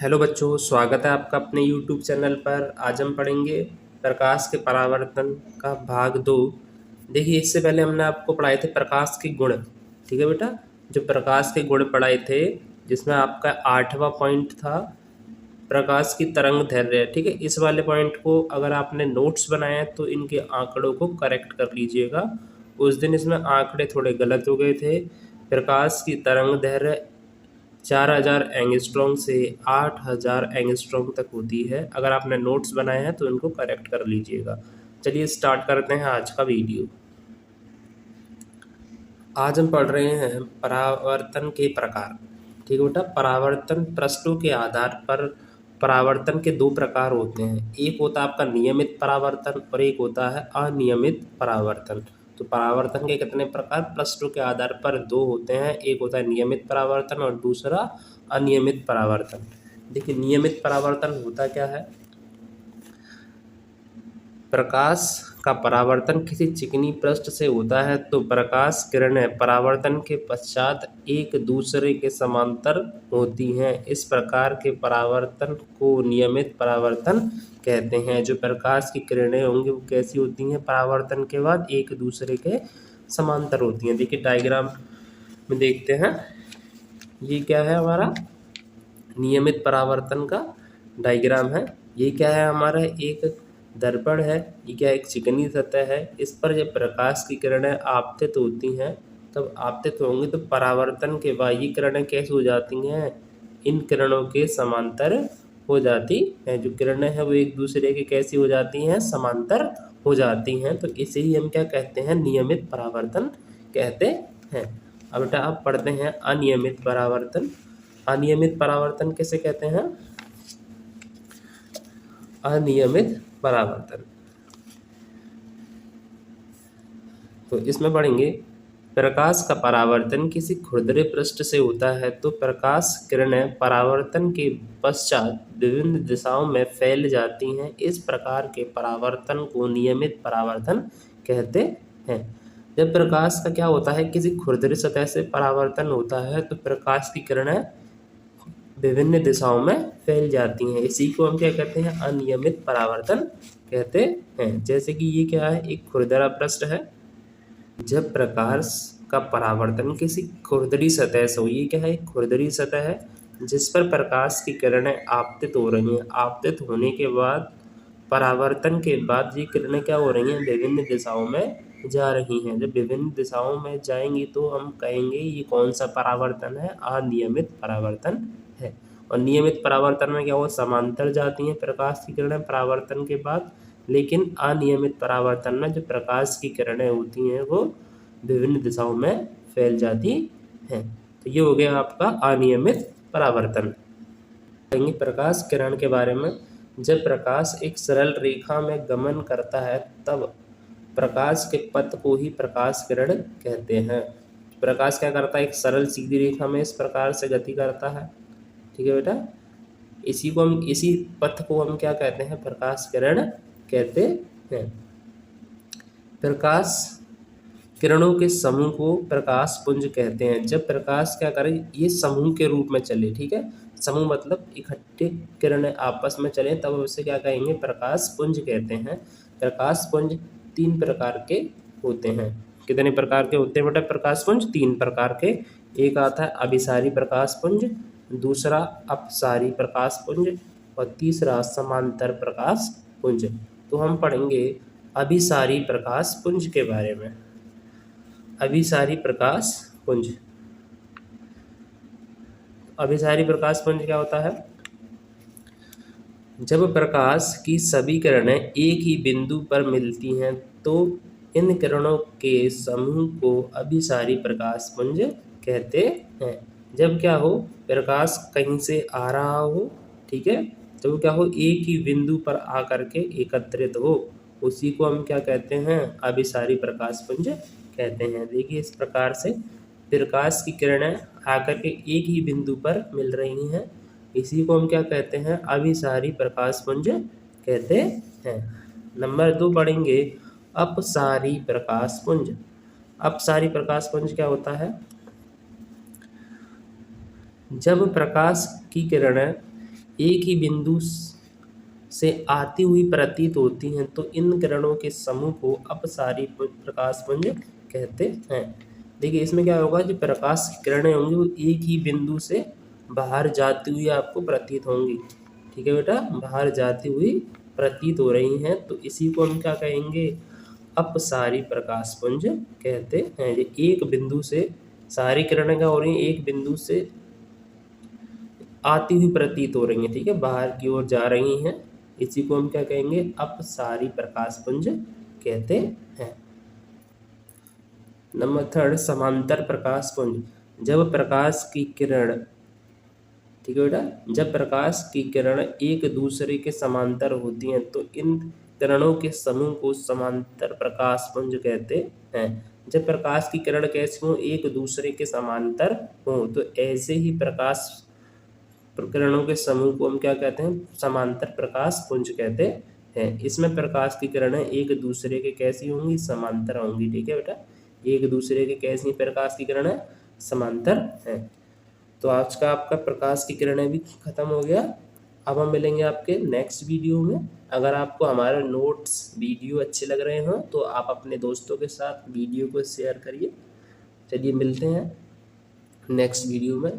Hello बच्चों, स्वागत है आपका अपने यूट्यूब चैनल पर। आज हम पढ़ेंगे प्रकाश के परावर्तन का भाग 2। देखिए, इससे पहले हमने आपको पढ़ाए थे प्रकाश के गुण। ठीक है बेटा, जो प्रकाश के गुण पढ़ाए थे, जिसमें आपका 8वां पॉइंट था प्रकाश की तरंग दैर्ध्य। ठीक है, इस वाले पॉइंट को अगर आपने नोट्स बनाए हैं तो इनके आंकड़ों को करेक्ट कर लीजिएगा। उस दिन इसमें आंकड़े थोड़े गलत हो गए थे। प्रकाश की तरंग दैर्ध्य 4000 एंगस्ट्रॉम से 8000 एंगस्ट्रॉम तक होती है। अगर आपने नोट्स बनाए हैं तो इनको करेक्ट कर लीजिएगा। चलिए स्टार्ट करते हैं आज का वीडियो। आज हम पढ़ रहे हैं परावर्तन के प्रकार। ठीक है बेटा, परावर्तन पृष्ठों के आधार पर परावर्तन के दो प्रकार होते हैं। एक होता है आपका नियमित परावर्तन और एक होता है अनियमित परावर्तन। तो परावर्तन के कितने प्रकार पृष्ठों के आधार पर दो होते हैं। एक होता है नियमित परावर्तन और दूसरा अनियमित परावर्तन। देखिए, नियमित परावर्तन होता क्या है। प्रकाश का परावर्तन किसी चिकनी पृष्ठ से होता है तो प्रकाश किरणें परावर्तन के पश्चात एक दूसरे के समांतर होती हैं। इस प्रकार के परावर्तन को नियमित परावर्तन कहते हैं। जो प्रकाश की किरणें होंगी वो कैसी होती हैं, परावर्तन के बाद एक दूसरे के समांतर होती हैं। देखिए डायग्राम में देखते हैं, ये क्या है हमारा नियमित परावर्तन का डायग्राम है। ये क्या है हमारा एक दर्पण है। ये क्या एक चिकनी सतह है। इस पर जब प्रकाश की किरणें आपतित होती हैं, तब आपतित होंगी तो परावर्तन के बाद ये किरणें कैसे हो जाती हैं, इन किरणों के समांतर हो जाती हैं। जो किरणें हैं वो एक दूसरे के कैसी हो जाती हैं, समांतर हो जाती हैं। तो इसे ही हम क्या कहते हैं, नियमित परावर्तन कहते हैं। अब बेटा आप पढ़ते हैं अनियमित परावर्तन। अनियमित परावर्तन किसे कहते हैं, अनियमित परावर्तन। तो इसमें पढ़ेंगे प्रकाश का परावर्तन किसी खुरदरे पृष्ठ से होता है तो प्रकाश किरणें परावर्तन के पश्चात विभिन्न दिशाओं में फैल जाती हैं। इस प्रकार के परावर्तन को नियमित परावर्तन कहते हैं। जब प्रकाश का क्या होता है, किसी खुरदरी सतह से परावर्तन होता है तो प्रकाश की किरणें विभिन्न दिशाओं में फैल जाती हैं। इसी को हम क्या कहते हैं, अनियमित परावर्तन कहते हैं। जैसे कि ये क्या है, एक खुरदरा पृष्ठ है। जब प्रकाश का परावर्तन किसी खुरदरी सतह से हो, ये क्या है, एक खुरदरी सतह है जिस पर प्रकाश की किरणें आपतित हो रही हैं। आपतित होने के बाद परावर्तन के बाद ये किरणें क्या हो रही हैं, विभिन्न दिशाओं में जा रही हैं। जब विभिन्न दिशाओं में जाएंगी तो हम कहेंगे ये कौन सा परावर्तन है, अनियमित परावर्तन है। और नियमित परावर्तन में क्या हो, समांतर जाती हैं प्रकाश की किरणें परावर्तन के बाद। लेकिन अनियमित परावर्तन में जो प्रकाश की किरणें होती हैं वो विभिन्न दिशाओं में फैल जाती हैं। तो ये हो गया आपका अनियमित परावर्तन। प्रकाश किरण के बारे में, जब प्रकाश एक सरल रेखा में गमन करता है तब प्रकाश के पथ को ही प्रकाश किरण कहते हैं। प्रकाश क्या करता है, एक सरल सीधी रेखा में इस प्रकार से गति करता है। ठीक है बेटा, इसी पथ को हम क्या कहते हैं, प्रकाश किरण कहते हैं। प्रकाश किरणों के समूह को प्रकाश पुंज कहते हैं। जब प्रकाश क्या करे, ये समूह के रूप में चले। ठीक है, समूह मतलब इकट्ठे किरणें आपस में चले तब उसे क्या कहेंगे, प्रकाश पुंज कहते हैं। प्रकाश पुंज 3 प्रकार के होते हैं। कितने प्रकार के होते हैं बेटा प्रकाश पुंज, 3 प्रकार के। एक आता है अभिसारी प्रकाश पुंज, दूसरा अपसारी प्रकाश पुंज और तीसरा समांतर प्रकाश पुंज। तो हम पढ़ेंगे अभिसारी प्रकाश पुंज के बारे में। अभिसारी प्रकाश पुंज, अभिसारी प्रकाश पुंज क्या होता है, जब प्रकाश की सभी किरणें एक ही बिंदु पर मिलती हैं तो इन किरणों के समूह को अभिसारी प्रकाश पुंज कहते हैं। जब क्या हो, प्रकाश कहीं से आ रहा हो, ठीक है, तो क्या हो, एक ही बिंदु पर आकर के एकत्रित हो, उसी को हम क्या कहते हैं, अभिसारी प्रकाश पुंज कहते हैं। देखिए इस प्रकार से प्रकाश की किरणें आकर के एक ही बिंदु पर मिल रही हैं, इसी को हम क्या कहते हैं, अभिसारी प्रकाश पुंज कहते हैं। नंबर 2 पढ़ेंगे अपसारी प्रकाश पुंज। अपसारी प्रकाश पुंज क्या होता है, जब प्रकाश की किरणें एक ही बिंदु से आती हुई प्रतीत होती हैं तो इन किरणों के समूह को अपसारी प्रकाशपुंज कहते हैं। देखिए इसमें क्या होगा, जो प्रकाश की किरणें होंगी वो एक ही बिंदु से बाहर जाती हुई आपको प्रतीत होंगी। ठीक है बेटा, बाहर जाती हुई प्रतीत हो रही हैं तो इसी को हम क्या कहेंगे, अपसारी प्रकाशपुंज कहते हैं। ये एक बिंदु से सारी किरणें क्या हो रही हैं, एक बिंदु से आती हुई प्रतीत हो रही हैं, ठीक है, बाहर की ओर जा रही हैं, इसी को हम क्या कहेंगे, अपसारी प्रकाशपुंज कहते हैं। नंबर 3, समांतर प्रकाशपुंज। जब प्रकाश की किरण, ठीक है बेटा, जब प्रकाश की किरण एक दूसरे के समांतर होती हैं तो इन किरणों के समूह को समांतर प्रकाशपुंज कहते हैं। जब प्रकाश की किरण कैसी हो, एक दूसरे के समांतर हो तो ऐसे ही प्रकाश किरणों के समूह को हम क्या कहते हैं, समांतर प्रकाश पुंज कहते हैं। इसमें प्रकाश की किरणें एक दूसरे के कैसी होंगी, समांतर होंगी। ठीक है बेटा, एक दूसरे के कैसी प्रकाश की किरणें, समांतर हैं। तो आज का आपका प्रकाश की किरणें भी खत्म हो गया। अब हम मिलेंगे आपके नेक्स्ट वीडियो में। अगर आपको हमारे नोट्स वीडियो अच्छे लग रहे हों तो आप अपने दोस्तों के साथ वीडियो को शेयर करिए। चलिए मिलते हैं नेक्स्ट वीडियो में।